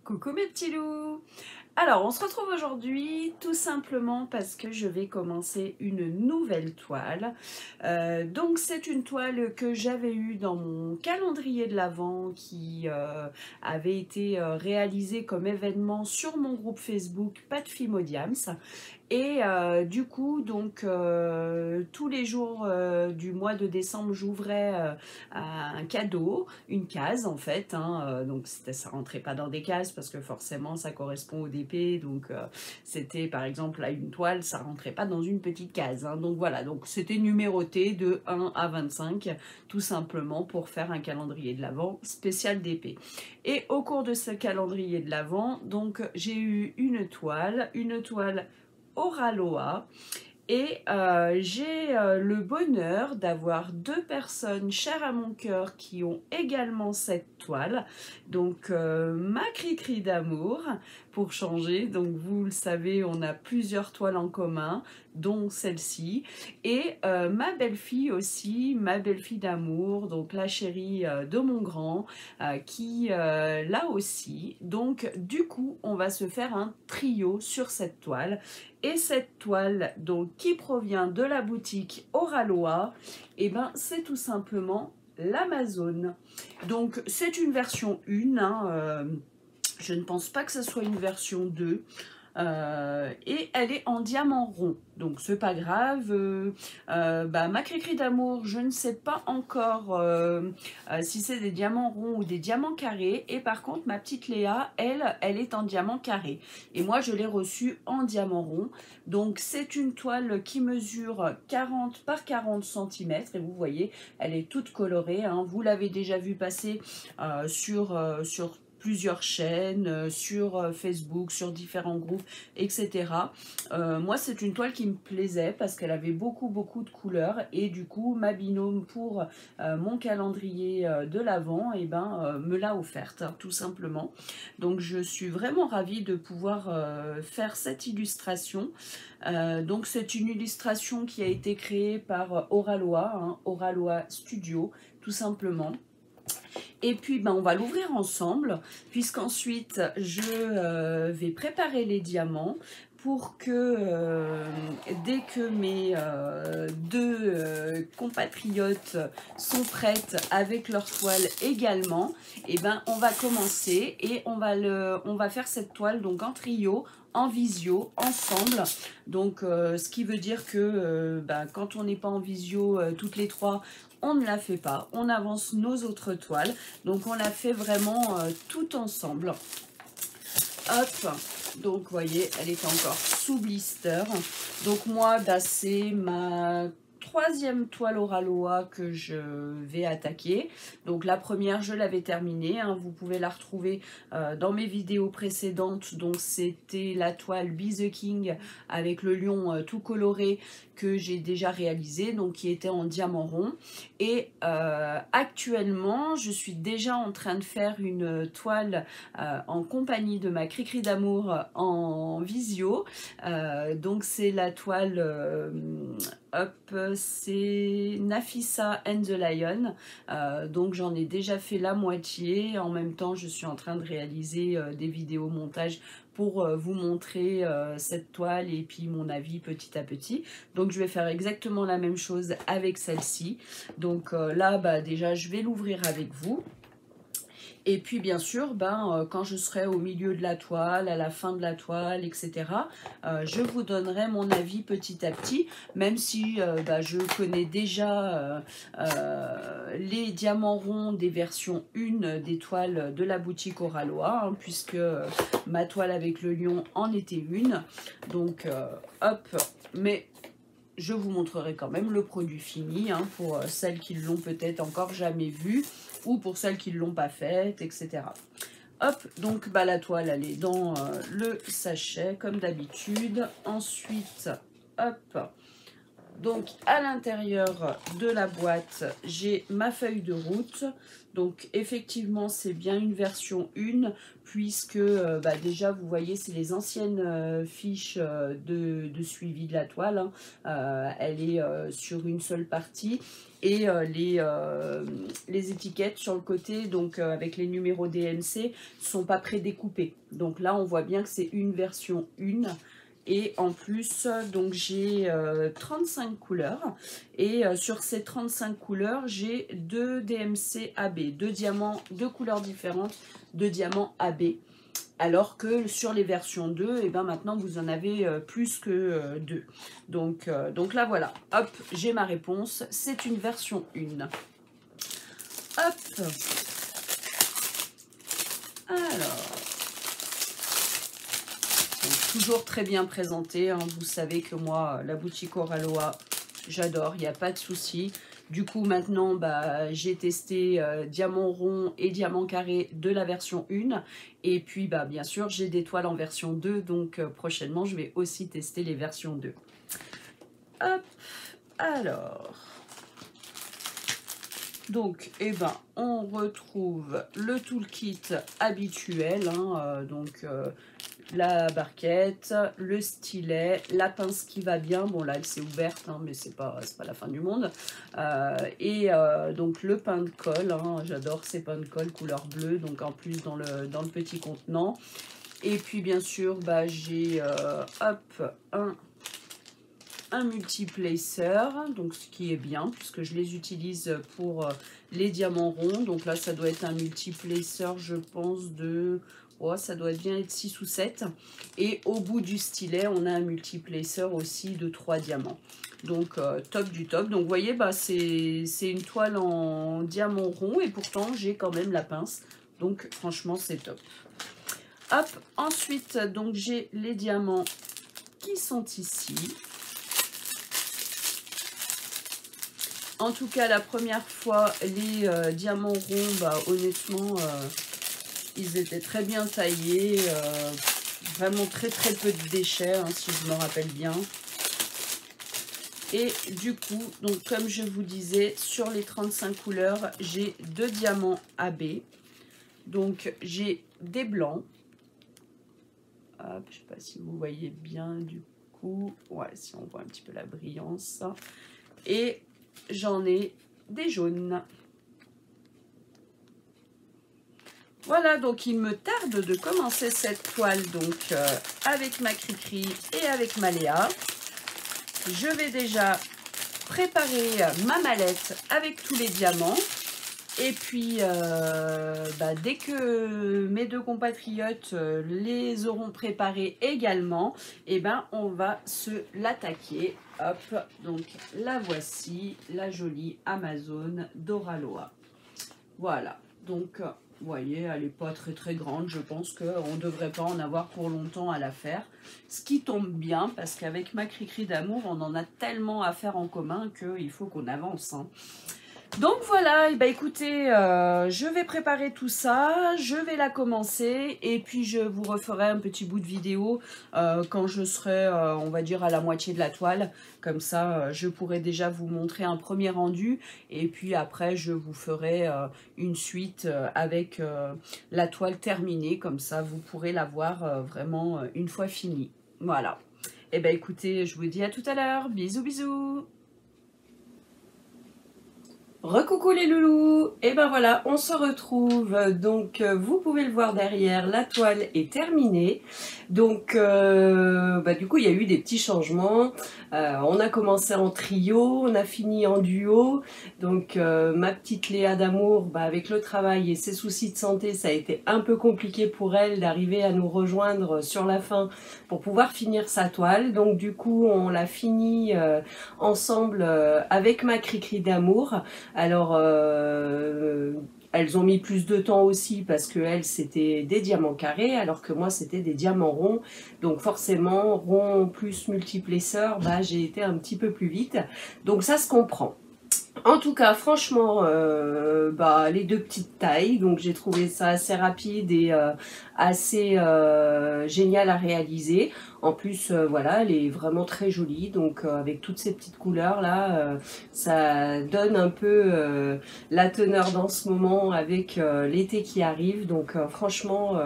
Coucou mes petits loups! Alors, on se retrouve aujourd'hui tout simplement parce que je vais commencer une nouvelle toile. Donc, c'est une toile que j'avais eue dans mon calendrier de l'Avent qui avait été réalisé comme événement sur mon groupe Facebook Pas de filles Modiams. Et du coup, donc, tous les jours du mois de décembre, j'ouvrais un cadeau, une case en fait, hein, donc ça rentrait pas dans des cases parce que forcément ça correspond au DP, donc c'était par exemple là une toile, ça rentrait pas dans une petite case, hein, donc voilà, donc c'était numéroté de 1 à 25 tout simplement pour faire un calendrier de l'Avent spécial DP. Et au cours de ce calendrier de l'Avent, donc j'ai eu une toile Oraloa. Et j'ai le bonheur d'avoir deux personnes chères à mon cœur qui ont également cette toile. Donc ma Cricri d'amour pour changer. Donc vous le savez, on a plusieurs toiles en commun, dont celle-ci. Et ma belle-fille aussi, ma belle-fille d'amour, donc la chérie de mon grand, qui là aussi. Donc du coup, on va se faire un trio sur cette toile. Et cette toile, donc, qui provient de la boutique Oraloa, et ben, c'est tout simplement l'Amazone. Donc, c'est une version 1, hein, je ne pense pas que ce soit une version 2. Et elle est en diamant rond, donc c'est pas grave. Ma Cricri d'amour, je ne sais pas encore si c'est des diamants ronds ou des diamants carrés, et par contre ma petite Léa, elle est en diamant carré, et moi je l'ai reçue en diamant rond. Donc c'est une toile qui mesure 40 par 40 cm, et vous voyez, elle est toute colorée, hein. Vous l'avez déjà vu passer sur plusieurs chaînes, sur Facebook, sur différents groupes, etc. Moi, c'est une toile qui me plaisait parce qu'elle avait beaucoup de couleurs, et du coup, ma binôme pour mon calendrier de l'Avent, et ben, me l'a offerte, hein, tout simplement. Donc, je suis vraiment ravie de pouvoir faire cette illustration. Donc, c'est une illustration qui a été créée par Oraloa, hein, Oraloa Studio, tout simplement. Et puis ben, on va l'ouvrir ensemble, puisqu'ensuite je vais préparer les diamants pour que dès que mes deux compatriotes sont prêtes avec leur toile également, et ben on va commencer et on va faire cette toile donc en trio, en visio, ensemble. Donc ce qui veut dire que quand on n'est pas en visio toutes les trois, on ne la fait pas, on avance nos autres toiles, donc on la fait vraiment tout ensemble. Hop, donc vous voyez, elle est encore sous blister. Donc moi, c'est ma troisième toile Oraloa que je vais attaquer. Donc la première, je l'avais terminée, hein. Vous pouvez la retrouver dans mes vidéos précédentes. Donc c'était la toile Be the King avec le lion tout coloré que j'ai déjà réalisé, donc qui était en diamant rond. Et actuellement, je suis déjà en train de faire une toile en compagnie de ma Cricri d'amour en visio. Donc c'est la toile hop, c'est Nafissa and the Lion. Donc j'en ai déjà fait la moitié. En même temps, je suis en train de réaliser des vidéos montage pour vous montrer cette toile et puis mon avis petit à petit. Donc je vais faire exactement la même chose avec celle-ci. Donc là, déjà, je vais l'ouvrir avec vous. Et puis bien sûr, quand je serai au milieu de la toile, à la fin de la toile, etc., je vous donnerai mon avis petit à petit, même si je connais déjà les diamants ronds des versions 1 des toiles de la boutique Oraloa, hein, puisque ma toile avec le lion en était une. Donc hop, mais je vous montrerai quand même le produit fini, hein, pour celles qui l'ont peut-être encore jamais vu, ou pour celles qui ne l'ont pas faite, etc. Hop, donc la toile, elle est dans le sachet, comme d'habitude. Ensuite, hop, Donc à l'intérieur de la boîte, j'ai ma feuille de route. Donc effectivement, c'est bien une version 1 puisque déjà vous voyez, c'est les anciennes fiches de suivi de la toile. Hein. Elle est sur une seule partie et les étiquettes sur le côté, donc avec les numéros DMC, sont pas prédécoupées. Donc là, on voit bien que c'est une version 1. Et en plus, donc j'ai 35 couleurs. Et sur ces 35 couleurs, j'ai 2 DMC AB, 2 diamants, 2 couleurs différentes, 2 diamants AB. Alors que sur les versions 2, et ben maintenant vous en avez plus que 2. Donc là voilà, hop, j'ai ma réponse. C'est une version 1. Hop. Alors. Toujours très bien présenté, hein. Vous savez que moi, la boutique Oraloa, j'adore, il n'y a pas de souci. Du coup, maintenant, j'ai testé diamant rond et diamant carré de la version 1. Et puis, bien sûr, j'ai des toiles en version 2. Donc, prochainement, je vais aussi tester les versions 2. Hop, alors... Donc, on retrouve le toolkit habituel, hein, la barquette, le stylet, la pince qui va bien. Bon, là, elle s'est ouverte, hein, mais c'est pas la fin du monde. Donc, le pain de colle. Hein, j'adore ces pains de colle couleur bleue. Donc, en plus, dans le petit contenant. Et puis, bien sûr, j'ai un multiplacer, donc ce qui est bien puisque je les utilise pour les diamants ronds. Donc là, ça doit être un multiplacer, je pense, de... Oh, ça doit bien être 6 ou 7. Et au bout du stylet, on a un multiplacer aussi de 3 diamants. Donc, top du top. Donc, vous voyez, c'est une toile en diamant rond et pourtant, j'ai quand même la pince. Donc, franchement, c'est top. Hop, ensuite, donc j'ai les diamants qui sont ici. En tout cas, la première fois, les diamants ronds, honnêtement, ils étaient très bien taillés. Vraiment très peu de déchets, hein, si je me rappelle bien. Et du coup, donc comme je vous disais, sur les 35 couleurs, j'ai 2 diamants AB. Donc, j'ai des blancs. Hop, je ne sais pas si vous voyez bien du coup. Ouais, si on voit un petit peu la brillance. Et j'en ai des jaunes. Voilà, donc il me tarde de commencer cette toile donc avec ma Cricri et avec ma Léa. Je vais déjà préparer ma mallette avec tous les diamants. Et puis, dès que mes deux compatriotes les auront préparés également, on va se l'attaquer. Hop, donc la voici, la jolie Amazone d'Oraloa. Voilà, donc vous voyez, elle n'est pas très grande. Je pense qu'on ne devrait pas en avoir pour longtemps à la faire. Ce qui tombe bien, parce qu'avec ma Cricri d'amour, on en a tellement à faire en commun qu'il faut qu'on avance, hein. Donc voilà, écoutez, je vais préparer tout ça, je vais la commencer et puis je vous referai un petit bout de vidéo quand je serai, on va dire, à la moitié de la toile. Comme ça, je pourrai déjà vous montrer un premier rendu et puis après, je vous ferai une suite avec la toile terminée. Comme ça, vous pourrez la voir vraiment une fois finie. Voilà. Et écoutez, je vous dis à tout à l'heure. Bisous, bisous. Recoucou les loulous, et voilà, on se retrouve, donc vous pouvez le voir derrière, la toile est terminée, donc du coup il y a eu des petits changements, on a commencé en trio, on a fini en duo, donc ma petite Léa d'amour, avec le travail et ses soucis de santé, ça a été un peu compliqué pour elle d'arriver à nous rejoindre sur la fin pour pouvoir finir sa toile, donc du coup on l'a fini ensemble avec ma Cricri d'amour. Alors, elles ont mis plus de temps aussi parce que elles, c'était des diamants carrés, alors que moi, c'était des diamants ronds. Donc, forcément, rond plus multiplacer, j'ai été un petit peu plus vite. Donc, ça se comprend. En tout cas, franchement, les deux petites tailles, donc j'ai trouvé ça assez rapide et assez génial à réaliser. En plus, voilà, elle est vraiment très jolie, donc avec toutes ces petites couleurs là, ça donne un peu la teneur dans ce moment avec l'été qui arrive. Donc franchement,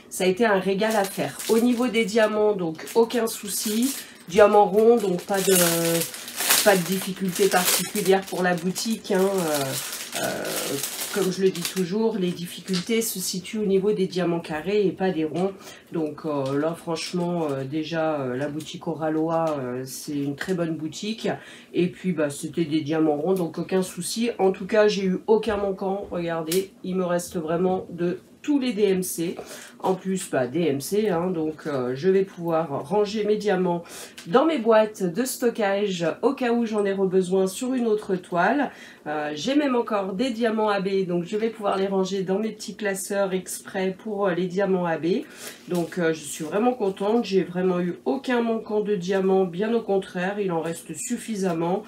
ça a été un régal à faire. Au niveau des diamants, donc aucun souci. Diamant rond, donc pas de difficulté particulière pour la boutique. Hein, comme je le dis toujours, les difficultés se situent au niveau des diamants carrés et pas des ronds. Donc là, franchement, déjà, la boutique Oralois, c'est une très bonne boutique. Et puis, bah, c'était des diamants ronds, donc aucun souci. En tout cas, j'ai eu aucun manquant. Regardez, il me reste vraiment de tous les DMC. En plus, bah, DMC, hein, donc je vais pouvoir ranger mes diamants dans mes boîtes de stockage au cas où j'en ai besoin sur une autre toile. J'ai même encore des diamants AB, donc je vais pouvoir les ranger dans mes petits classeurs exprès pour les diamants AB. Donc je suis vraiment contente, j'ai vraiment eu aucun manquant de diamants, bien au contraire, il en reste suffisamment.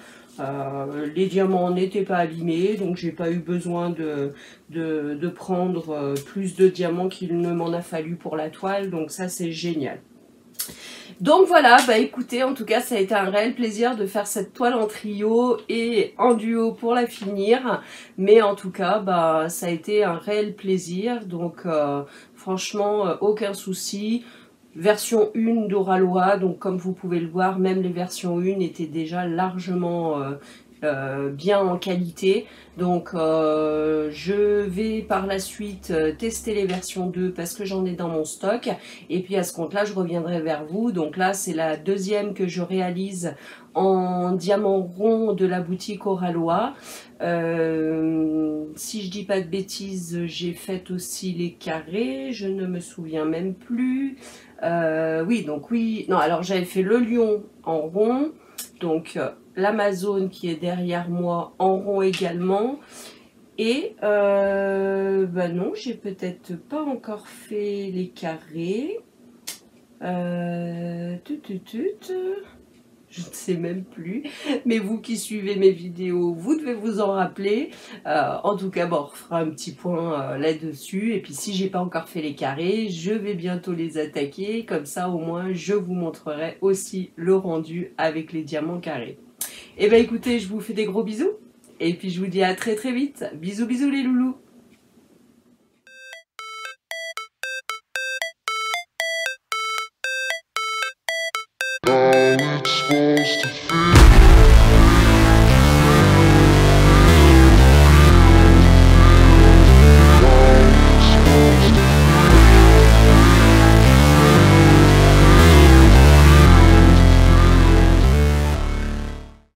Les diamants n'étaient pas abîmés, donc j'ai pas eu besoin de prendre plus de diamants qu'il ne m'en a fallu pour la toile, donc ça c'est génial. Donc voilà, bah écoutez, en tout cas ça a été un réel plaisir de faire cette toile en trio et en duo pour la finir. Mais en tout cas, bah ça a été un réel plaisir, donc franchement aucun souci. Version 1 d'Oralois, donc comme vous pouvez le voir, même les versions 1 étaient déjà largement bien en qualité. Donc je vais par la suite tester les versions 2 parce que j'en ai dans mon stock. Et puis à ce compte-là, je reviendrai vers vous. Donc là, c'est la deuxième que je réalise en diamant rond de la boutique Oralois. Si je dis pas de bêtises, j'ai fait aussi les carrés. Je ne me souviens même plus. Oui, donc oui. Non, alors j'avais fait le lion en rond. Donc l'Amazone qui est derrière moi en rond également. Et bah non, j'ai peut-être pas encore fait les carrés. Je ne sais même plus. Mais vous qui suivez mes vidéos, vous devez vous en rappeler. En tout cas, bon, on fera un petit point là-dessus. Et puis si j'ai pas encore fait les carrés, je vais bientôt les attaquer. Comme ça, au moins, je vous montrerai aussi le rendu avec les diamants carrés. Et bien écoutez, je vous fais des gros bisous. Et puis je vous dis à très très vite. Bisous bisous les loulous. How it's supposed to